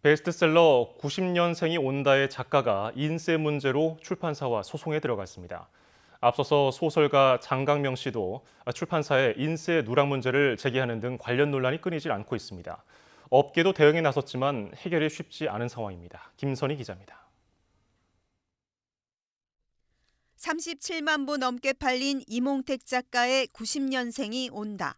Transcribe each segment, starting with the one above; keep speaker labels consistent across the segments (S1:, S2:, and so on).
S1: 베스트셀러 90년생이 온다의 작가가 인세 문제로 출판사와 소송에 들어갔습니다. 앞서서 소설가 장강명 씨도 출판사에 인세 누락 문제를 제기하는 등 관련 논란이 끊이질 않고 있습니다. 업계도 대응에 나섰지만 해결이 쉽지 않은 상황입니다. 김선희 기자입니다.
S2: 37만 부 넘게 팔린 이몽택 작가의 90년생이 온다.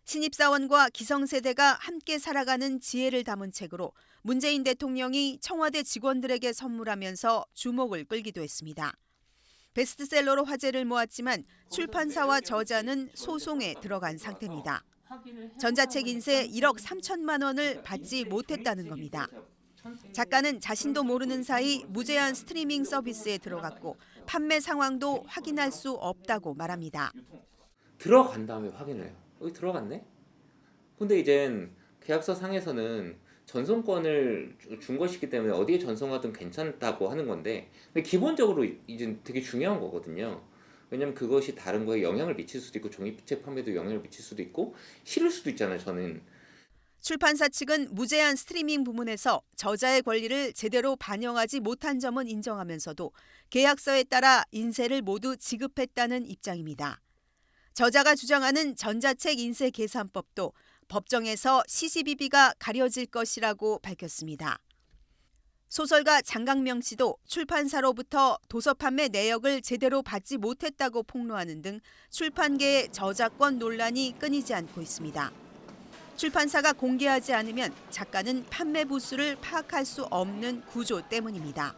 S2: 신입사원과 기성세대가 함께 살아가는 지혜를 담은 책으로 문재인 대통령이 청와대 직원들에게 선물하면서 주목을 끌기도 했습니다. 베스트셀러로 화제를 모았지만 출판사와 저자는 소송에 들어간 상태입니다. 전자책 인세 1억 3천만 원을 받지 못했다는 겁니다. 작가는 자신도 모르는 사이 무제한 스트리밍 서비스에 들어갔고 판매 상황도 확인할 수 없다고 말합니다.
S3: 들어간 다음에 확인을 해요. 여기 들어갔네? 근데 이젠 계약서 상에서는 전송권을 준 것이기 때문에 어디에 전송하든 괜찮다고 하는 건데, 근데 기본적으로 이제 되게 중요한 거거든요. 왜냐면 그것이 다른 거에 영향을 미칠 수도 있고 종이책 판매도 영향을 미칠 수도 있고 싫을 수도 있잖아요, 저는.
S2: 출판사 측은 무제한 스트리밍 부문에서 저자의 권리를 제대로 반영하지 못한 점은 인정하면서도 계약서에 따라 인세를 모두 지급했다는 입장입니다. 저자가 주장하는 전자책 인세 계산법도 법정에서 시시비비가 가려질 것이라고 밝혔습니다. 소설가 장강명 씨도 출판사로부터 도서 판매 내역을 제대로 받지 못했다고 폭로하는 등 출판계의 저작권 논란이 끊이지 않고 있습니다. 출판사가 공개하지 않으면 작가는 판매 부수를 파악할 수 없는 구조 때문입니다.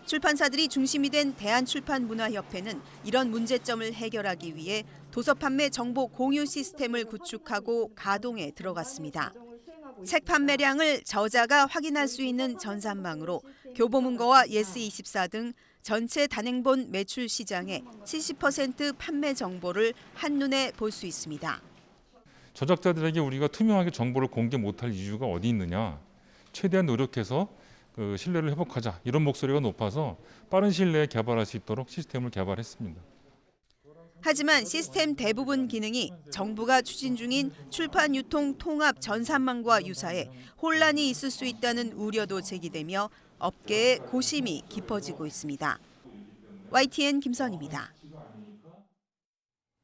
S2: 출판사들이 중심이 된 대한출판문화협회는 이런 문제점을 해결하기 위해 도서 판매 정보 공유 시스템을 구축하고 가동에 들어갔습니다. 책 판매량을 저자가 확인할 수 있는 전산망으로 교보문고와 예스24 등 전체 단행본 매출 시장의 70% 판매 정보를 한눈에 볼 수 있습니다.
S4: 저작자들에게 우리가 투명하게 정보를 공개 못할 이유가 어디 있느냐. 최대한 노력해서 신뢰를 회복하자. 이런 목소리가 높아서 빠른 시일 내에 개발할 수 있도록 시스템을 개발했습니다.
S2: 하지만 시스템 대부분 기능이 정부가 추진 중인 출판 유통 통합 전산망과 유사해 혼란이 있을 수 있다는 우려도 제기되며 업계의 고심이 깊어지고 있습니다. YTN 김선희입니다.